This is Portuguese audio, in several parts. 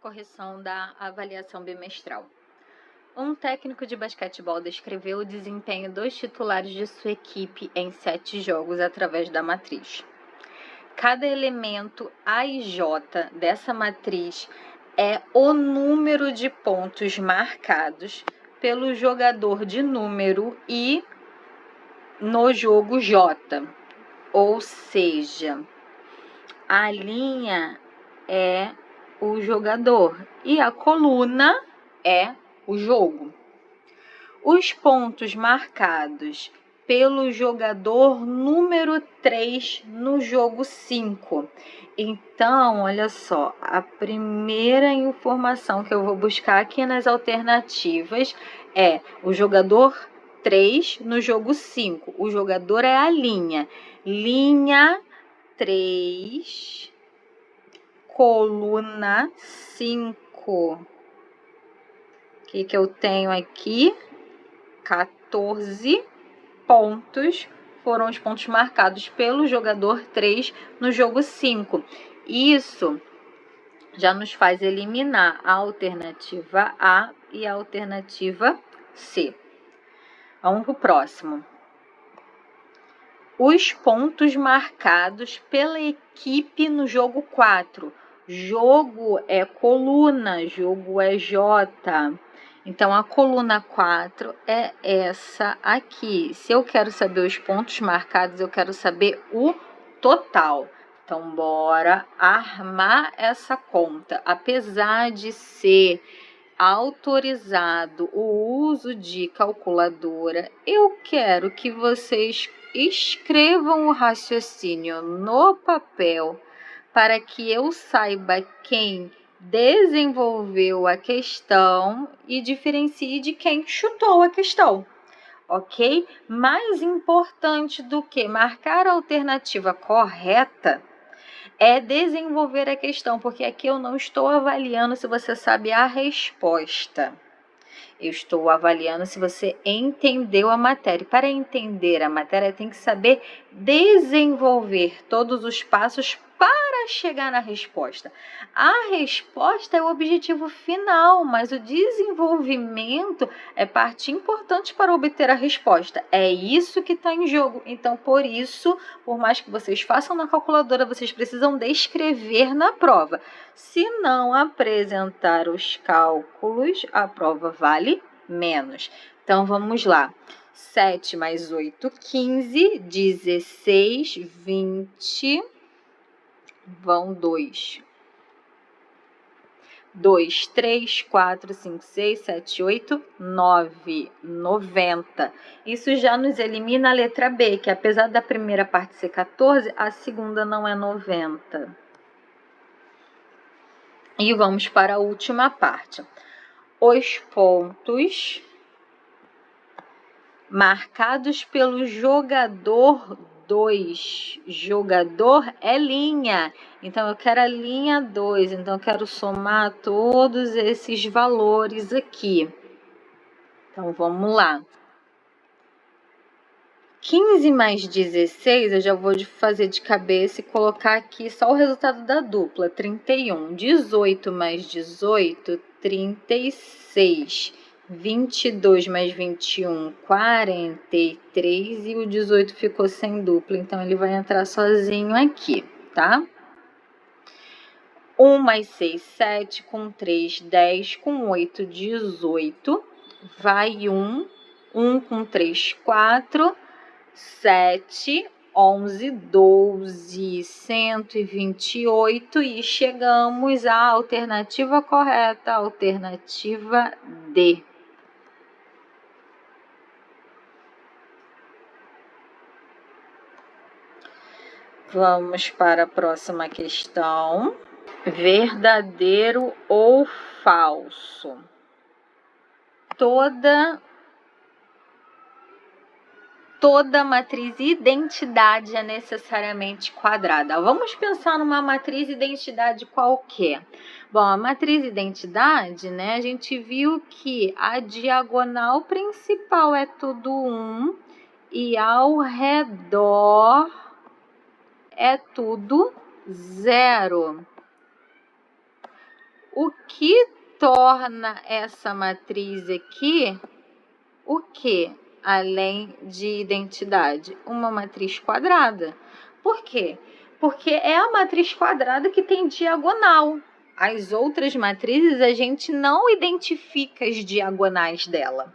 Correção da avaliação bimestral. Um técnico de basquetebol descreveu o desempenho dos titulares de sua equipe em 7 jogos através da matriz. Cada elemento A e J dessa matriz é o número de pontos marcados pelo jogador de número I no jogo J. Ou seja, a linha é o jogador e a coluna é o jogo. Os pontos marcados pelo jogador número 3 no jogo 5. Então, olha só, a primeira informação que eu vou buscar aqui nas alternativas é o jogador 3 no jogo 5. O jogador é a linha. Linha 3, coluna 5. O que eu tenho aqui? 14 pontos foram os pontos marcados pelo jogador 3 no jogo 5. Isso já nos faz eliminar a alternativa A e a alternativa C. Vamos para o próximo. Os pontos marcados pela equipe no jogo 4. Jogo é coluna, jogo é J. Então, a coluna 4 é essa aqui. Se eu quero saber os pontos marcados, eu quero saber o total. Então, bora armar essa conta. Apesar de ser autorizado o uso de calculadora, eu quero que vocês escrevam o raciocínio no papel para que eu saiba quem desenvolveu a questão e diferencie de quem chutou a questão, ok? Mais importante do que marcar a alternativa correta é desenvolver a questão, porque aqui eu não estou avaliando se você sabe a resposta. Eu estou avaliando se você entendeu a matéria. Para entender a matéria, tem que saber desenvolver todos os passos para chegar na resposta. A resposta é o objetivo final, mas o desenvolvimento é parte importante para obter a resposta. É isso que está em jogo. Então, por isso, por mais que vocês façam na calculadora, vocês precisam descrever na prova. Se não apresentar os cálculos, a prova vale menos. Então, vamos lá. 7 mais 8, 15, 16, 20, vão 2. 2, 3, 4, 5, 6, 7, 8, 9, 90. Isso já nos elimina a letra B, que apesar da primeira parte ser 14, a segunda não é 90. E vamos para a última parte. Os pontos marcados pelo jogador 2. Jogador é linha. Então, eu quero a linha 2. Então, eu quero somar todos esses valores aqui. Então, vamos lá. 15 mais 16, eu já vou fazer de cabeça e colocar aqui só o resultado da dupla, 31. 18 mais 18, 36. 22 mais 21, 43. E o 18 ficou sem dupla, então ele vai entrar sozinho aqui, tá? 1 mais 6, 7. Com 3, 10. Com 8, 18. Vai 1. 1 com 3, 4. 7, 11, 12, 128 e chegamos à alternativa correta, alternativa D. Vamos para a próxima questão. Verdadeiro ou falso? Toda matriz identidade é necessariamente quadrada. Vamos pensar numa matriz identidade qualquer. Bom, a matriz identidade, né, a gente viu que a diagonal principal é tudo 1 e ao redor é tudo 0. O que torna essa matriz aqui o quê? Além de identidade? Uma matriz quadrada. Por quê? Porque é a matriz quadrada que tem diagonal. As outras matrizes a gente não identifica as diagonais dela.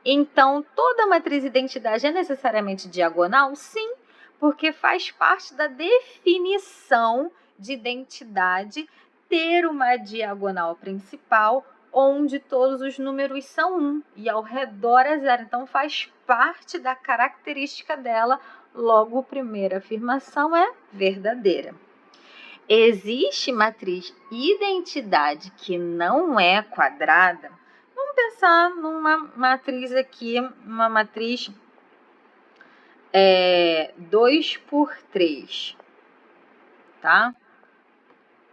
Então, toda matriz identidade é necessariamente diagonal? Sim, porque faz parte da definição de identidade ter uma diagonal principal onde todos os números são 1 e ao redor é 0. Então, faz parte da característica dela, logo, a primeira afirmação é verdadeira. Existe matriz identidade que não é quadrada? Vamos pensar numa matriz aqui, uma matriz 2 por 3, tá?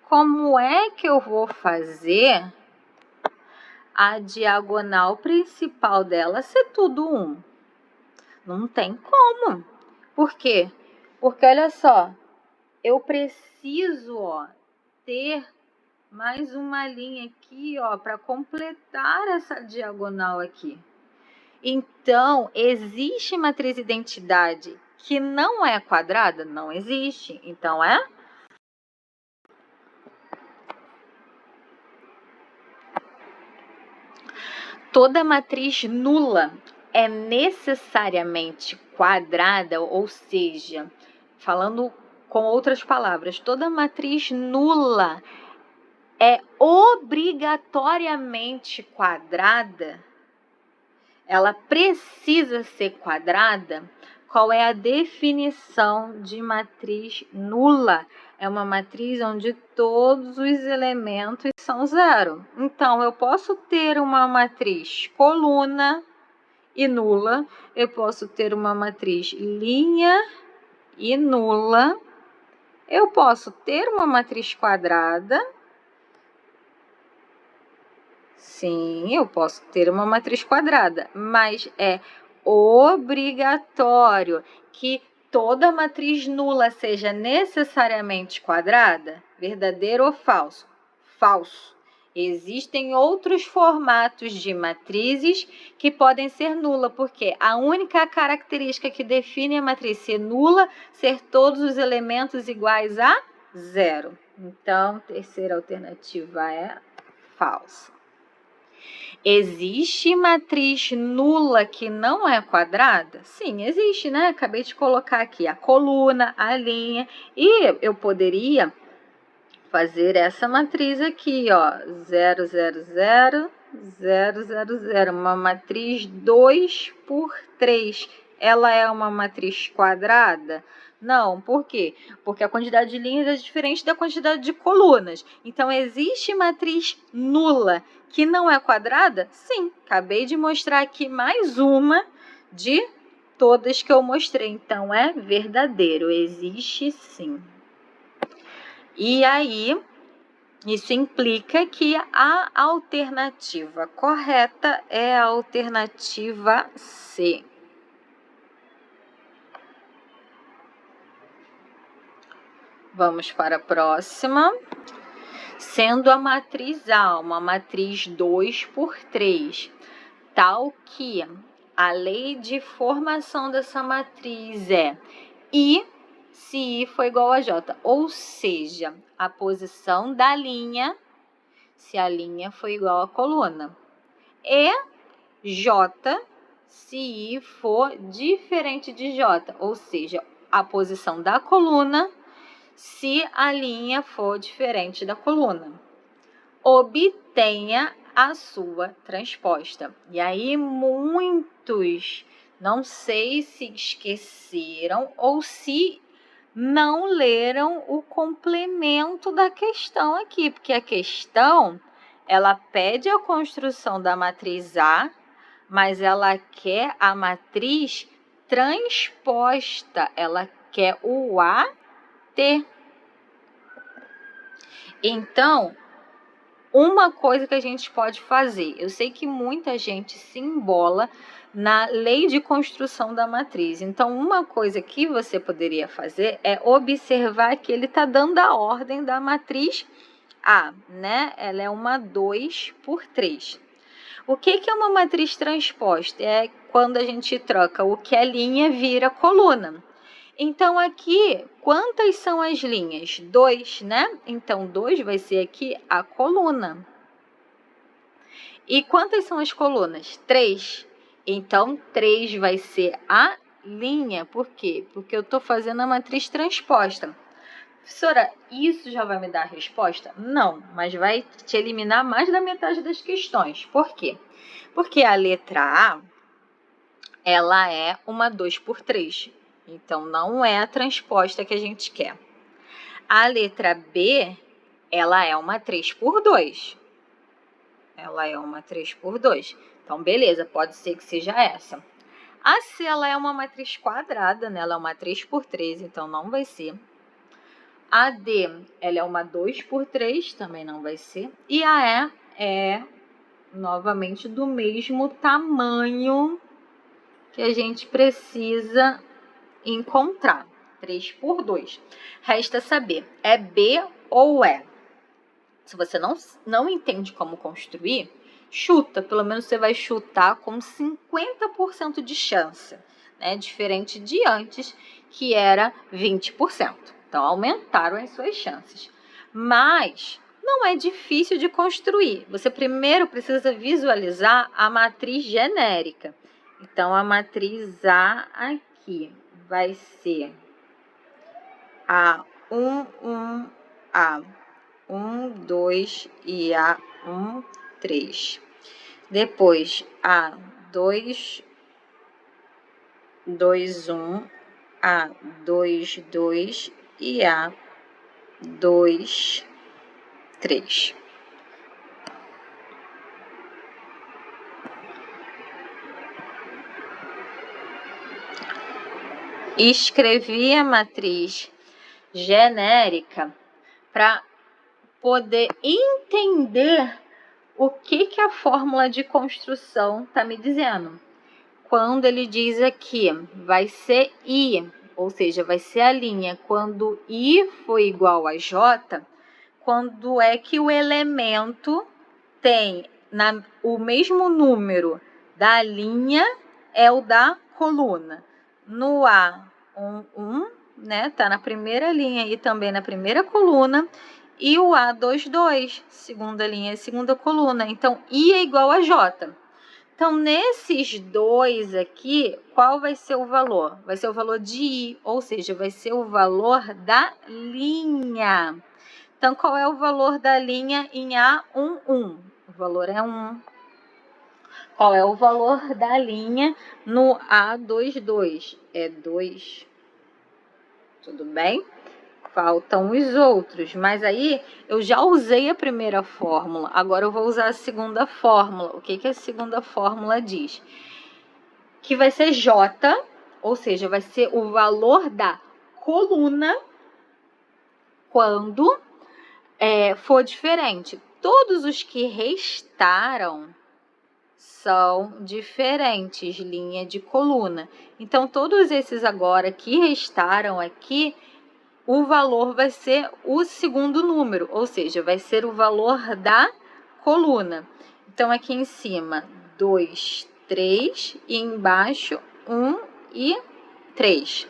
Como é que eu vou fazer a diagonal principal dela ser tudo 1? Não tem como. Por quê? Porque, olha só, eu preciso, ter mais uma linha aqui, para completar essa diagonal aqui. Então, existe matriz identidade que não é quadrada? Não existe. Então, toda matriz nula é necessariamente quadrada, ou seja, falando com outras palavras, toda matriz nula é obrigatoriamente quadrada. Ela precisa ser quadrada. Qual é a definição de matriz nula? É uma matriz onde todos os elementos são 0. Então, eu posso ter uma matriz coluna e nula. Eu posso ter uma matriz linha e nula. Eu posso ter uma matriz quadrada. Sim, eu posso ter uma matriz quadrada, mas é obrigatório que toda matriz nula seja necessariamente quadrada? Verdadeiro ou falso? Falso. Existem outros formatos de matrizes que podem ser nula, porque a única característica que define a matriz ser nula, ser todos os elementos iguais a 0. Então, terceira alternativa é falsa. Existe matriz nula que não é quadrada? Sim, existe, né? Acabei de colocar aqui a coluna, a linha, e eu poderia fazer essa matriz aqui, 0, 0, 0, 0, 0, 0, uma matriz 2 por 3. Ela é uma matriz quadrada? Não, por quê? Porque a quantidade de linhas é diferente da quantidade de colunas. Então, existe matriz nula que não é quadrada? Sim, acabei de mostrar aqui mais uma de todas que eu mostrei. Então, é verdadeiro, existe sim. E aí, isso implica que a alternativa correta é a alternativa C. Vamos para a próxima. Sendo a matriz A uma matriz 2 por 3, tal que a lei de formação dessa matriz é I se I for igual a J, ou seja, a posição da linha se a linha for igual à coluna, e J se I for diferente de J, ou seja, a posição da coluna se a linha for diferente da coluna. Obtenha a sua transposta. E aí muitos, não sei se esqueceram ou se não leram o complemento da questão aqui, porque a questão, ela pede a construção da matriz A, mas ela quer a matriz transposta, ela quer o AT. Então, uma coisa que a gente pode fazer, eu sei que muita gente se embola na lei de construção da matriz. Então, uma coisa que você poderia fazer é observar que ele está dando a ordem da matriz A, né? Ela é uma 2 por 3. O que é uma matriz transposta? É quando a gente troca o que é linha vira coluna. Então, aqui, quantas são as linhas? 2, né? Então, 2 vai ser aqui a coluna. E quantas são as colunas? 3. Então, 3 vai ser a linha. Por quê? Porque eu estou fazendo a matriz transposta. Professora, isso já vai me dar a resposta? Não, mas vai te eliminar mais da metade das questões. Por quê? Porque a letra A, ela é uma 2 por 3. Então, não é a transposta que a gente quer. A letra B, ela é uma 3 por 2. Ela é uma 3 por 2. Então, beleza, pode ser que seja essa. A C, ela é uma matriz quadrada, né? Ela é uma 3 por 3, então não vai ser. A D, ela é uma 2 por 3, também não vai ser. E a E é, novamente, do mesmo tamanho que a gente precisa encontrar. 3 por 2. Resta saber, é B ou é? Se você não entende como construir, chuta. Pelo menos você vai chutar com 50% de chance, né? Diferente de antes, que era 20%. Então, aumentaram as suas chances. Mas não é difícil de construir. Você primeiro precisa visualizar a matriz genérica. Então, a matriz A aqui vai ser A1, 1, A. 1, 2 e A1, 3. Depois, A2, 2, 1, A2, 2 e A2, 3. Escrevi a matriz genérica para poder entender o que a fórmula de construção está me dizendo. Quando ele diz aqui, vai ser I, ou seja, vai ser a linha. Quando I for igual a J, quando é que o elemento tem o mesmo número da linha é o da coluna. No A1, 1, né, tá na primeira linha e também na primeira coluna. E o A2, 2, segunda linha e segunda coluna. Então, I é igual a J. Então, nesses dois aqui, qual vai ser o valor? Vai ser o valor de I, ou seja, vai ser o valor da linha. Então, qual é o valor da linha em A1, 1? O valor é 1. Qual é o valor da linha no A2, 2? É 2. Tudo bem? Faltam os outros, mas aí eu já usei a primeira fórmula, agora eu vou usar a segunda fórmula. O que a segunda fórmula diz? Que vai ser J, ou seja, vai ser o valor da coluna quando for diferente. Todos os que restaram são diferentes, linha de coluna. Então, todos esses agora que restaram aqui, o valor vai ser o segundo número, ou seja, vai ser o valor da coluna. Então, aqui em cima, 2, 3 e embaixo 1 e 3.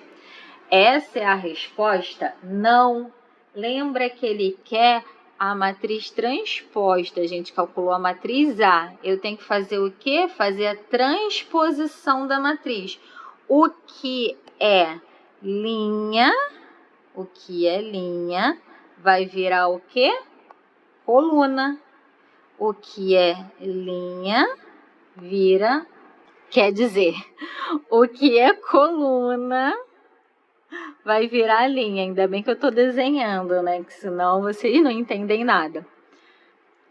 Essa é a resposta? Não. Lembra que ele quer a matriz transposta. A gente calculou a matriz A. Eu tenho que fazer o quê? Fazer a transposição da matriz. O que é linha? O que é linha vai virar o quê? Coluna. O que é linha vira, quer dizer, o que é coluna vai virar linha. Ainda bem que eu estou desenhando, né? Que senão vocês não entendem nada.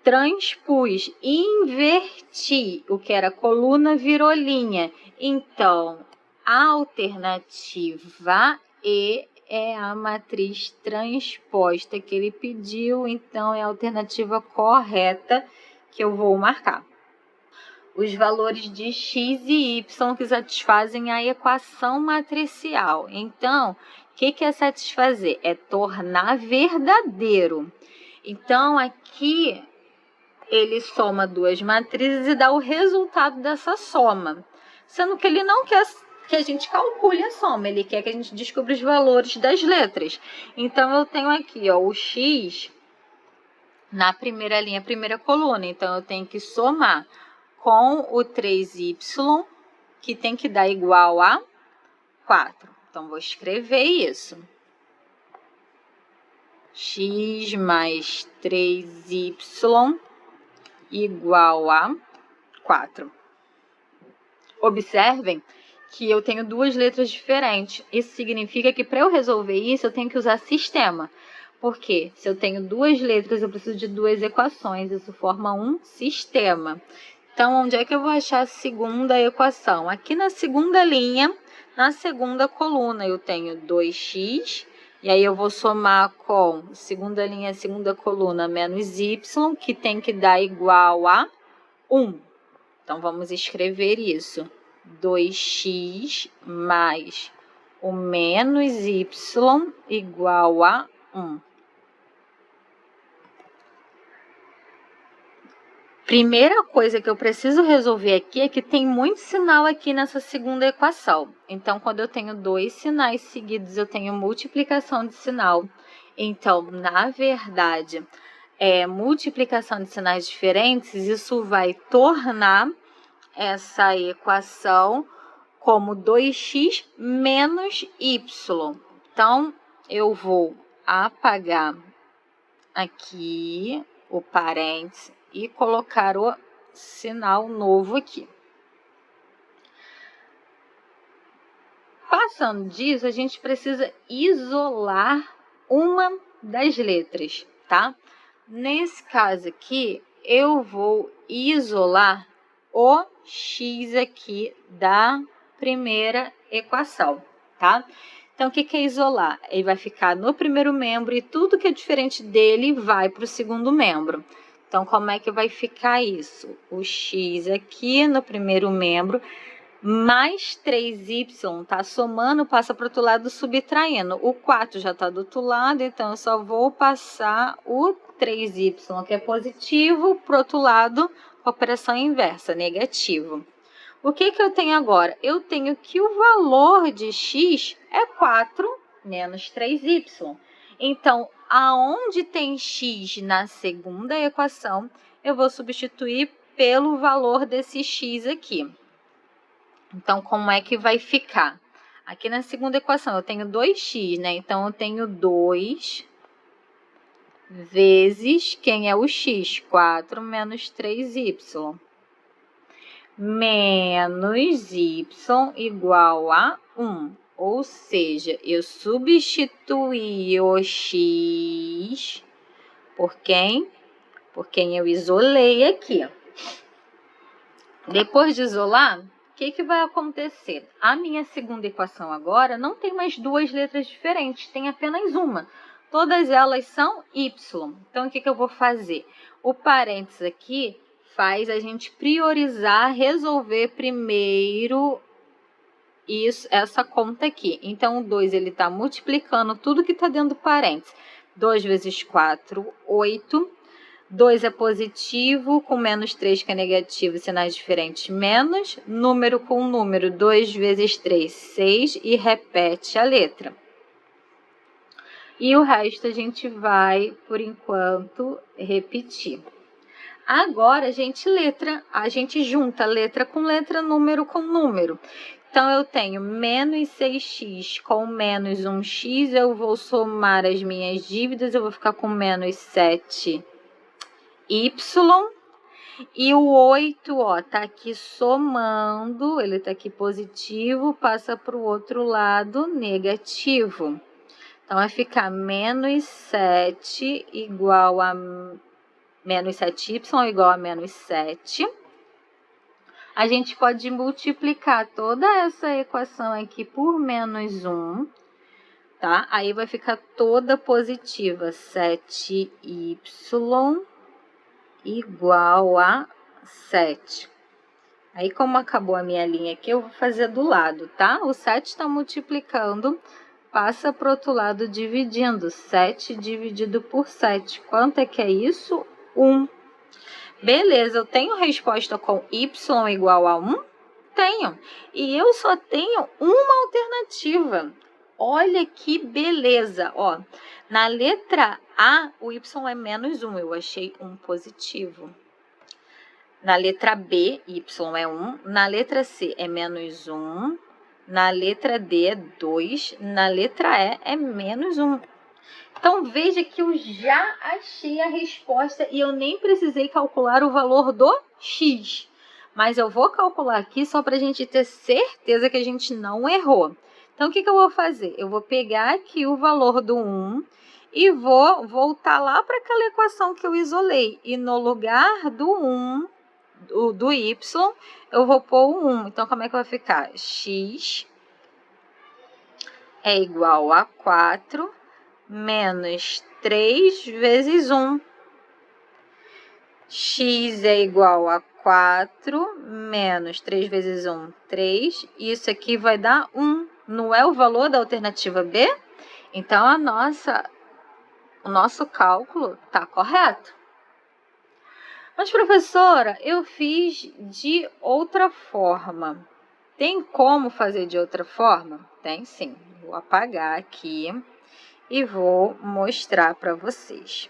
Transpus, inverti. O que era coluna virou linha. Então, a alternativa E é a matriz transposta que ele pediu. Então, é a alternativa correta que eu vou marcar. Os valores de x e y que satisfazem a equação matricial. Então, o que é satisfazer? É tornar verdadeiro. Então, aqui ele soma duas matrizes e dá o resultado dessa soma. Sendo que ele não quer que a gente calcule a soma, ele quer que a gente descubra os valores das letras. Então, eu tenho aqui, ó, o x na primeira linha, primeira coluna. Então, eu tenho que somar com o 3y, que tem que dar igual a 4. Então, vou escrever isso. X mais 3y igual a 4. Observem que eu tenho duas letras diferentes. Isso significa que para eu resolver isso, eu tenho que usar sistema. Porque se eu tenho duas letras, eu preciso de duas equações. Isso forma um sistema. Então, onde é que eu vou achar a segunda equação? Aqui na segunda linha, na segunda coluna, eu tenho 2x. E aí, eu vou somar com segunda linha, segunda coluna, menos y, que tem que dar igual a 1. Então, vamos escrever isso. 2x mais o menos y igual a 1. Primeira coisa que eu preciso resolver aqui é que tem muito sinal aqui nessa segunda equação. Então, quando eu tenho dois sinais seguidos, eu tenho multiplicação de sinal. Então, na verdade, multiplicação de sinais diferentes, isso vai tornar essa equação como 2x menos y. Então, eu vou apagar aqui o parênteses e colocar o sinal novo aqui. Passando disso, a gente precisa isolar uma das letras, tá? Nesse caso aqui, eu vou isolar o x aqui da primeira equação, tá? Então, o que é isolar? Ele vai ficar no primeiro membro e tudo que é diferente dele vai para o segundo membro. Então, como é que vai ficar isso? O x aqui no primeiro membro, mais 3y, tá somando, passa para o outro lado subtraindo. O 4 já está do outro lado, então eu só vou passar o 3y, que é positivo, para o outro lado, operação inversa, negativo. O que eu tenho agora? Eu tenho que o valor de x é 4 menos 3y. Então, aonde tem x na segunda equação, eu vou substituir pelo valor desse x aqui. Então, como é que vai ficar? Aqui na segunda equação, eu tenho 2x, né? Então, eu tenho 2 vezes, quem é o x? 4 menos 3y. Menos y igual a 1. Ou seja, eu substituí o x por quem? Por quem eu isolei aqui. Depois de isolar, o que vai acontecer? A minha segunda equação agora não tem mais duas letras diferentes, tem apenas uma. Todas elas são y. Então, o que eu vou fazer? O parênteses aqui faz a gente priorizar, resolver primeiro essa conta aqui. Então, o 2 ele está multiplicando tudo que está dentro do parênteses. 2 vezes 4, 8. 2 é positivo, com menos 3 que é negativo, sinais diferentes, menos. Número com número, 2 vezes 3, 6, e repete a letra. E o resto a gente vai, por enquanto, repetir. Agora, a gente junta letra com letra, número com número. Então, eu tenho menos 6x com menos 1x, eu vou somar as minhas dívidas, eu vou ficar com menos 7y. E o 8, ó, tá aqui somando, ele tá aqui positivo, passa para o outro lado negativo. Então, vai ficar menos 7 igual a menos 7y igual a menos 7. A gente pode multiplicar toda essa equação aqui por menos 1, tá? Aí vai ficar toda positiva, 7y igual a 7. Aí, como acabou a minha linha aqui, eu vou fazer do lado, tá? O 7 está multiplicando passa para o outro lado dividindo. 7 dividido por 7. Quanto é que é isso? 1. Beleza, eu tenho resposta com y igual a 1? Tenho. E eu só tenho uma alternativa. Olha que beleza. Ó, na letra A, o y é menos 1. Eu achei um positivo. Na letra B, y é 1. Na letra C, é menos 1. Na letra D, é 2. Na letra E, é menos 1. Então, veja que eu já achei a resposta e eu nem precisei calcular o valor do x. Mas eu vou calcular aqui só para a gente ter certeza que a gente não errou. Então, o que eu vou fazer? Eu vou pegar aqui o valor do 1 e vou voltar lá para aquela equação que eu isolei. E no lugar do 1, do y, eu vou pôr o 1. Então, como é que vai ficar? X é igual a 4 menos 3 vezes 1. X é igual a 4 menos 3 vezes 1, 3. Isso aqui vai dar 1. Não é o valor da alternativa B? Então, o nosso cálculo está correto. Mas, professora, eu fiz de outra forma. Tem como fazer de outra forma? Tem sim. Vou apagar aqui e vou mostrar para vocês.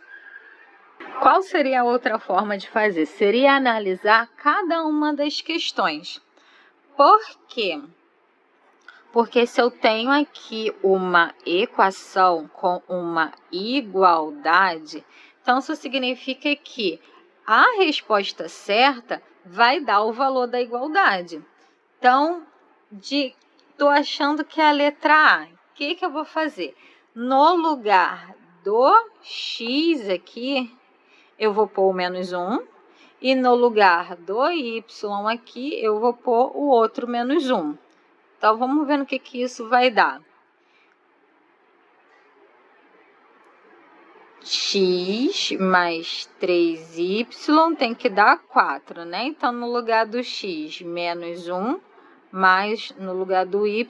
Qual seria a outra forma de fazer? Seria analisar cada uma das questões. Por quê? Porque se eu tenho aqui uma equação com uma igualdade, então isso significa que a resposta certa vai dar o valor da igualdade. Então, estou achando que é a letra A. O que eu vou fazer? No lugar do x aqui, eu vou pôr o menos 1. E no lugar do y aqui, eu vou pôr o outro menos 1. Então, vamos ver no que isso vai dar. X mais 3y tem que dar 4, né? Então, no lugar do x, menos 1, mais no lugar do y,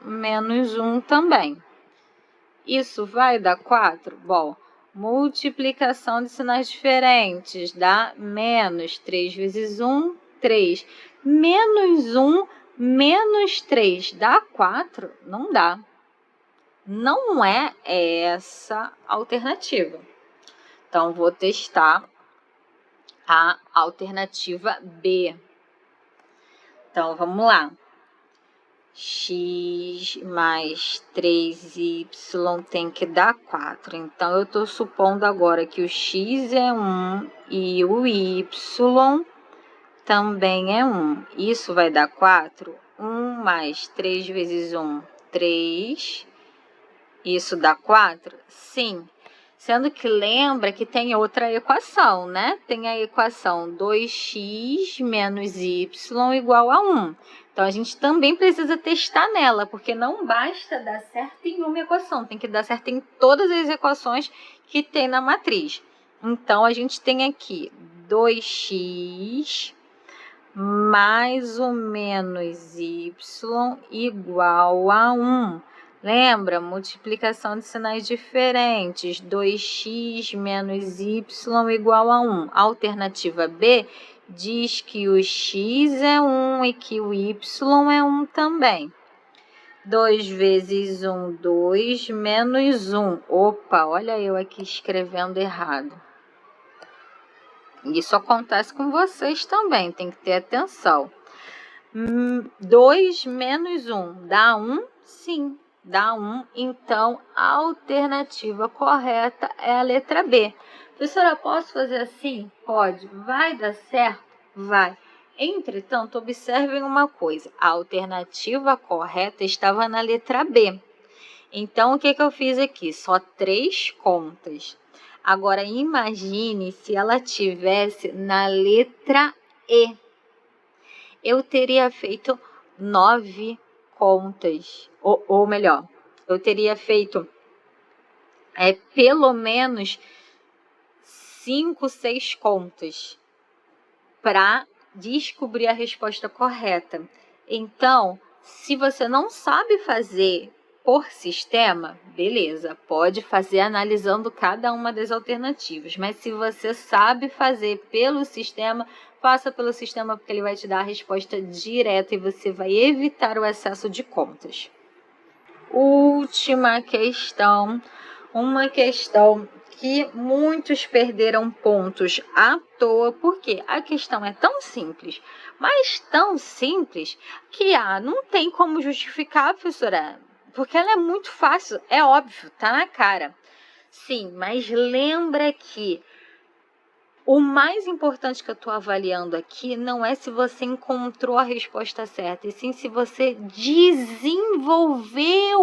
menos 1 também. Isso vai dar 4? Bom, multiplicação de sinais diferentes dá menos 3 vezes 1, 3. Menos 1, menos 3 dá 4? Não dá. Não é essa a alternativa. Então, vou testar a alternativa B. Então, vamos lá. X mais 3y tem que dar 4. Então, eu estou supondo agora que o x é 1 e o y também é 1. Isso vai dar 4. 1 mais 3 vezes 1, 3. Isso dá 4? Sim. Sendo que lembra que tem outra equação, né? Tem a equação 2x menos y igual a 1. Então, a gente também precisa testar nela, porque não basta dar certo em uma equação, tem que dar certo em todas as equações que tem na matriz. Então, a gente tem aqui 2x mais o menos y igual a 1. Lembra? Multiplicação de sinais diferentes. 2x menos y igual a 1. Alternativa B diz que o x é 1 e que o y é 1 também. 2 vezes 1, 2, menos 1. Opa, olha eu aqui escrevendo errado. Isso acontece com vocês também, tem que ter atenção. 2 menos 1 dá 1? Sim, dá 1. Então, a alternativa correta é a letra B. Professora, posso fazer assim? Pode. Vai dar certo? Vai. Entretanto, observem uma coisa. A alternativa correta estava na letra B. Então, o que eu fiz aqui? Só 3 contas. Agora, imagine se ela tivesse na letra E. Eu teria feito 9 contas. Ou melhor, eu teria feito pelo menos 5, 6 contas para descobrir a resposta correta. Então, se você não sabe fazer por sistema, beleza, pode fazer analisando cada uma das alternativas. Mas se você sabe fazer pelo sistema, faça pelo sistema, porque ele vai te dar a resposta direta e você vai evitar o excesso de contas. Última questão, uma questão que muitos perderam pontos à toa, porque a questão é tão simples, mas tão simples que não tem como justificar, professora, porque ela é muito fácil, é óbvio, tá na cara. Sim, mas lembra que o mais importante que eu estou avaliando aqui não é se você encontrou a resposta certa, e sim se você desenvolveu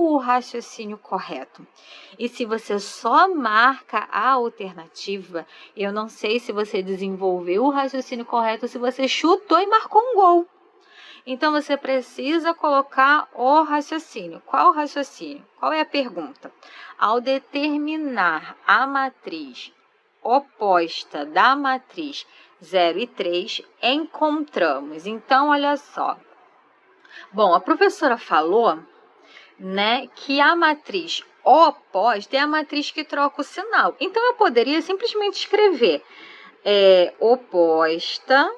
o raciocínio correto. E se você só marca a alternativa, eu não sei se você desenvolveu o raciocínio correto, se você chutou e marcou um gol. Então, você precisa colocar o raciocínio. Qual o raciocínio? Qual é a pergunta? Ao determinar a matriz oposta da matriz 0 e 3, encontramos. Então, olha só. Bom, a professora falou, né, que a matriz oposta é a matriz que troca o sinal. Então, eu poderia simplesmente escrever oposta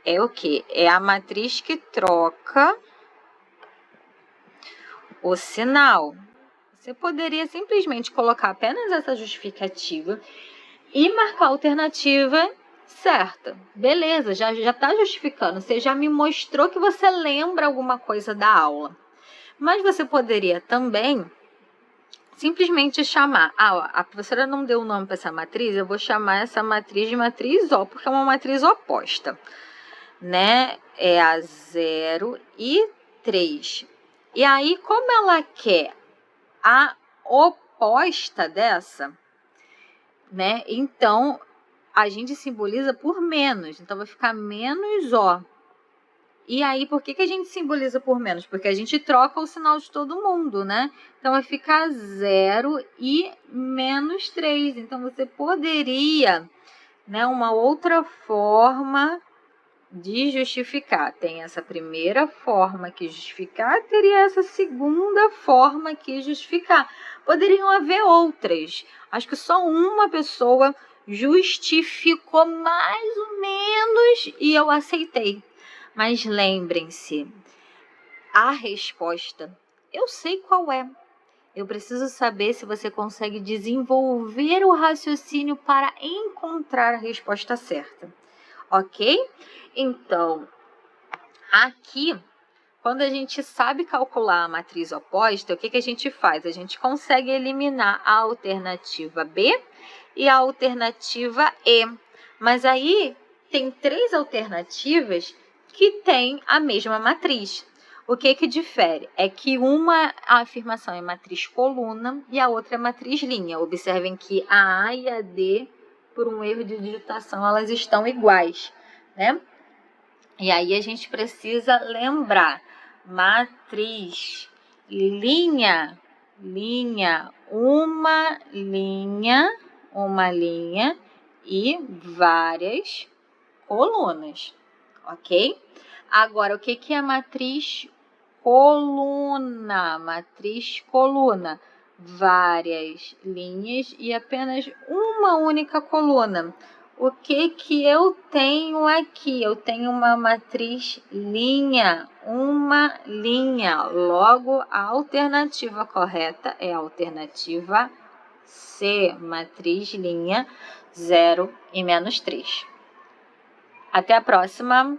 é o quê? É a matriz que troca o sinal. Você poderia simplesmente colocar apenas essa justificativa e marcar a alternativa certa. Beleza, já está justificando. Você já me mostrou que você lembra alguma coisa da aula. Mas você poderia também simplesmente chamar... a professora não deu o nome para essa matriz, eu vou chamar essa matriz de matriz O, porque é uma matriz oposta, né? É a 0 e 3. E aí, como ela quer a oposta dessa, né? Então, a gente simboliza por menos. Então, vai ficar menos O. E aí, por que a gente simboliza por menos? Porque a gente troca o sinal de todo mundo, né? Então, vai ficar 0 e menos 3. Então, você poderia, né, uma outra forma de justificar. Tem essa primeira forma que justificar, teria essa segunda forma que justificar. Poderiam haver outras. Acho que só uma pessoa justificou mais ou menos e eu aceitei. Mas lembrem-se, a resposta, eu sei qual é. Eu preciso saber se você consegue desenvolver o raciocínio para encontrar a resposta certa. Ok? Então, aqui, quando a gente sabe calcular a matriz oposta, o que a gente faz? A gente consegue eliminar a alternativa B e a alternativa E. Mas aí, tem 3 alternativas que têm a mesma matriz. O que difere? É que a afirmação é matriz coluna e a outra é matriz linha. Observem que a A e a D, por um erro de digitação, elas estão iguais, né? E aí a gente precisa lembrar, matriz, linha, uma linha e várias colunas, ok? Agora, o que é matriz coluna? Matriz coluna, várias linhas e apenas uma única coluna. O que eu tenho aqui? Eu tenho uma matriz linha, uma linha. Logo, a alternativa correta é a alternativa C, matriz linha 0 e menos 3. Até a próxima!